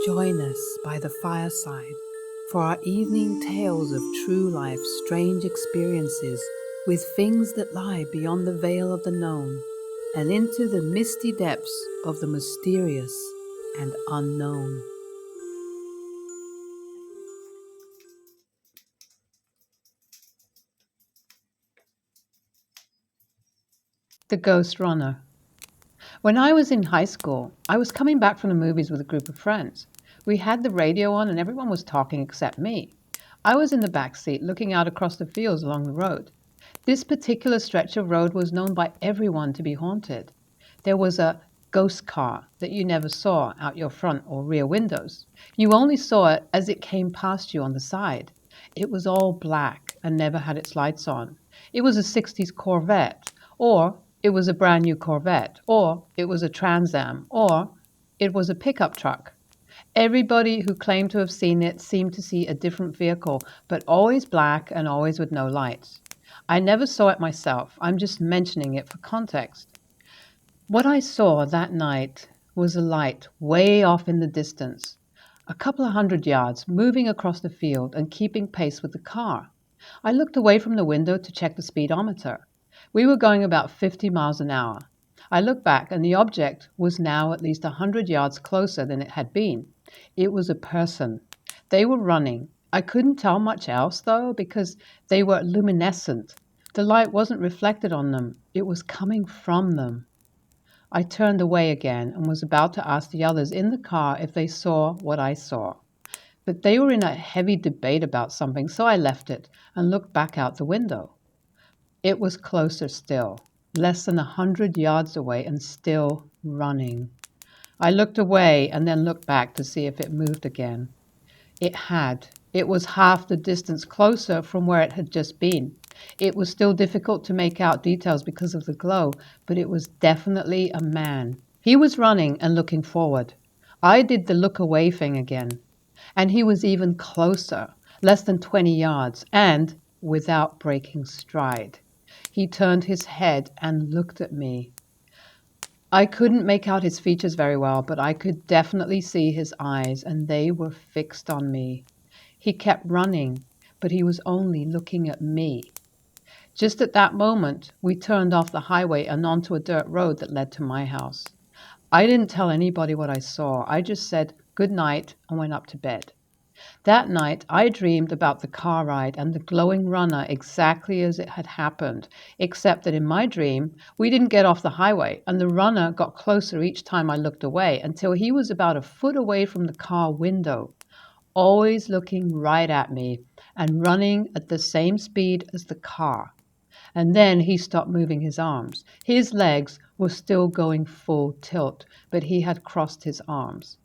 Join us by the fireside for our evening tales of true life's strange experiences with things that lie beyond the veil of the known and into the misty depths of the mysterious and unknown. The Ghost Runner. When I was in high school, I was coming back from the movies with a group of friends. We had the radio on and everyone was talking except me. I was in the back seat looking out across the fields along the road. This particular stretch of road was known by everyone to be haunted. There was a ghost car that you never saw out your front or rear windows. You only saw it as it came past you on the side. It was all black and never had its lights on. It was a 60s Corvette, or it was a brand new Corvette, or it was a Trans Am, or it was a pickup truck. Everybody who claimed to have seen it seemed to see a different vehicle, but always black and always with no lights. I never saw it myself. I'm just mentioning it for context. What I saw that night was a light way off in the distance, a couple of 100 yards, moving across the field and keeping pace with the car. I looked away from the window to check the speedometer. We were going about 50 miles an hour. I looked back and the object was now at least 100 yards closer than it had been. It was a person. They were running. I couldn't tell much else, though, because they were luminescent. The light wasn't reflected on them. It was coming from them. I turned away again and was about to ask the others in the car if they saw what I saw. But they were in a heavy debate about something, so I left it and looked back out the window. It was closer still, less than 100 yards away and still running. I looked away and then looked back to see if it moved again. It had. It was half the distance closer from where it had just been. It was still difficult to make out details because of the glow, but it was definitely a man. He was running and looking forward. I did the look away thing again. And he was even closer, less than 20 yards, and without breaking stride. He turned his head and looked at me. I couldn't make out his features very well, but I could definitely see his eyes, and they were fixed on me. He kept running, but he was only looking at me. Just at that moment, we turned off the highway and onto a dirt road that led to my house. I didn't tell anybody what I saw. I just said good night and went up to bed. That night, I dreamed about the car ride and the glowing runner exactly as it had happened, except that in my dream, we didn't get off the highway, and the runner got closer each time I looked away until he was about a foot away from the car window, always looking right at me and running at the same speed as the car. And then he stopped moving his arms. His legs were still going full tilt, but he had crossed his arms.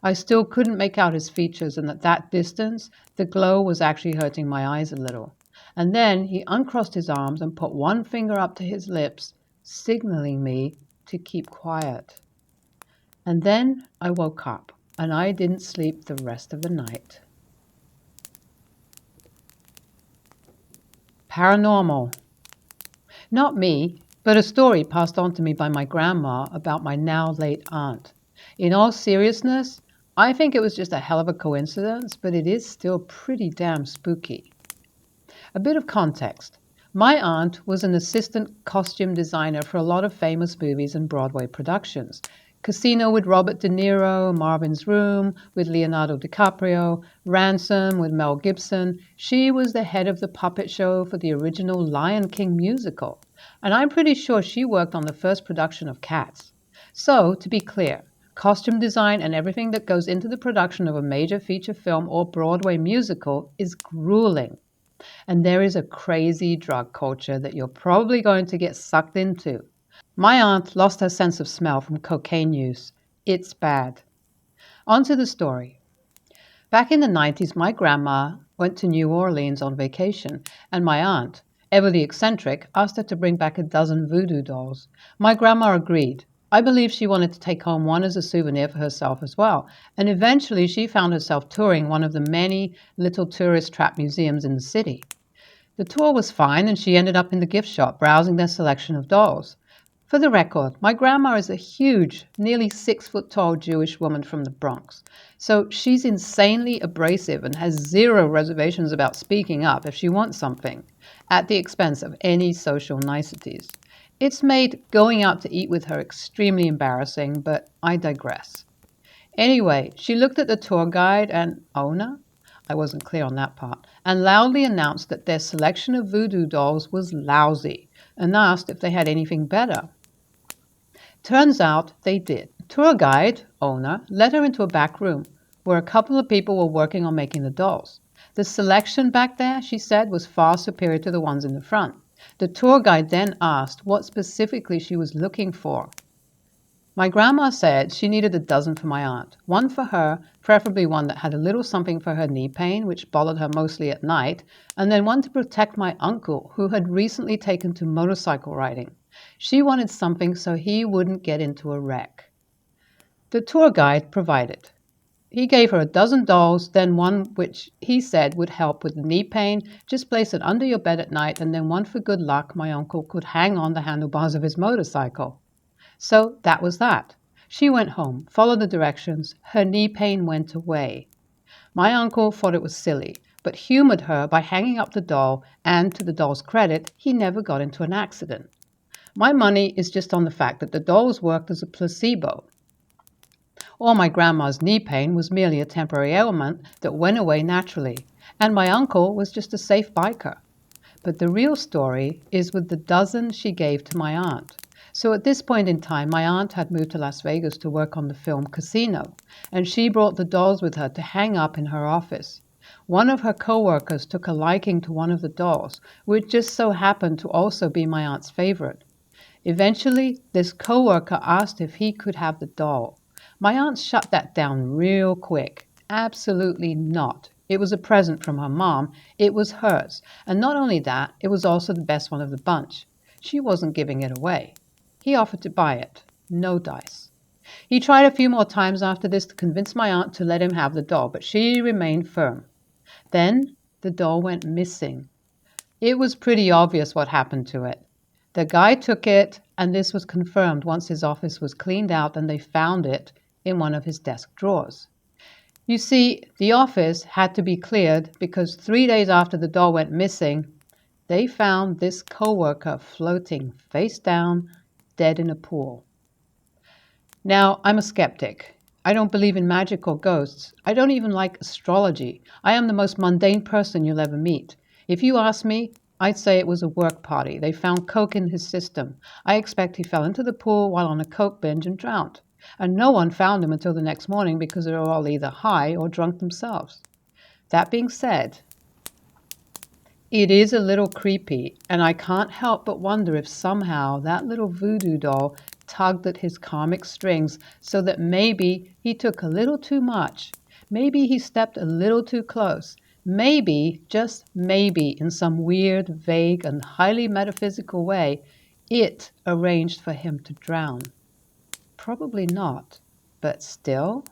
I still couldn't make out his features, and at that distance, the glow was actually hurting my eyes a little. And then he uncrossed his arms and put one finger up to his lips, signaling me to keep quiet. And then I woke up, and I didn't sleep the rest of the night. Paranormal. Not me, but a story passed on to me by my grandma about my now late aunt. In all seriousness, I think it was just a hell of a coincidence, but it is still pretty damn spooky. A bit of context. My aunt was an assistant costume designer for a lot of famous movies and Broadway productions. Casino with Robert De Niro, Marvin's Room with Leonardo DiCaprio, Ransom with Mel Gibson. She was the head of the puppet show for the original Lion King musical, and I'm pretty sure she worked on the first production of Cats. So, to be clear, costume design and everything that goes into the production of a major feature film or Broadway musical is grueling. And there is a crazy drug culture that you're probably going to get sucked into. My aunt lost her sense of smell from cocaine use. It's bad. On to the story. Back in the 90s, my grandma went to New Orleans on vacation, and my aunt, ever the eccentric, asked her to bring back a dozen voodoo dolls. My grandma agreed. I believe she wanted to take home one as a souvenir for herself as well, and eventually she found herself touring one of the many little tourist trap museums in the city. The tour was fine, and she ended up in the gift shop browsing their selection of dolls. For the record, my grandma is a huge, nearly 6 foot tall Jewish woman from the Bronx. So she's insanely abrasive and has zero reservations about speaking up if she wants something, at the expense of any social niceties. It's made going out to eat with her extremely embarrassing, but I digress. Anyway, she looked at the tour guide and owner, I wasn't clear on that part, and loudly announced that their selection of voodoo dolls was lousy and asked if they had anything better. Turns out they did. Tour guide, owner, led her into a back room where a couple of people were working on making the dolls. The selection back there, she said, was far superior to the ones in the front. The tour guide then asked what specifically she was looking for. My grandma said she needed a dozen for my aunt, one for her, preferably one that had a little something for her knee pain, which bothered her mostly at night, and then one to protect my uncle, who had recently taken to motorcycle riding. She wanted something so he wouldn't get into a wreck. The tour guide provided. He gave her a dozen dolls, then one which he said would help with the knee pain. Just place it under your bed at night, and then one for good luck my uncle could hang on the handlebars of his motorcycle. So that was that. She went home, followed the directions. Her knee pain went away. My uncle thought it was silly, but humored her by hanging up the doll, and to the doll's credit, he never got into an accident. My money is just on the fact that the dolls worked as a placebo. Or my grandma's knee pain was merely a temporary ailment that went away naturally, and my uncle was just a safe biker. But the real story is with the dozen she gave to my aunt. So at this point in time, my aunt had moved to Las Vegas to work on the film Casino, and she brought the dolls with her to hang up in her office. One of her co-workers took a liking to one of the dolls, which just so happened to also be my aunt's favorite. Eventually, this co-worker asked if he could have the doll. My aunt shut that down real quick. Absolutely not. It was a present from her mom. It was hers. And not only that, it was also the best one of the bunch. She wasn't giving it away. He offered to buy it. No dice. He tried a few more times after this to convince my aunt to let him have the doll, but she remained firm. Then the doll went missing. It was pretty obvious what happened to it. The guy took it, and this was confirmed once his office was cleaned out and they found it in one of his desk drawers. You see, the office had to be cleared because 3 days after the doll went missing, they found this coworker floating face down, dead in a pool. Now, I'm a skeptic. I don't believe in magic or ghosts. I don't even like astrology. I am the most mundane person you'll ever meet. If you ask me, I'd say it was a work party. They found coke in his system. I expect he fell into the pool while on a coke binge and drowned. And no one found him until the next morning because they were all either high or drunk themselves. That being said, it is a little creepy, and I can't help but wonder if somehow that little voodoo doll tugged at his karmic strings so that maybe he took a little too much. Maybe he stepped a little too close. Maybe, just maybe, in some weird, vague, and highly metaphysical way, it arranged for him to drown. Probably not, but still.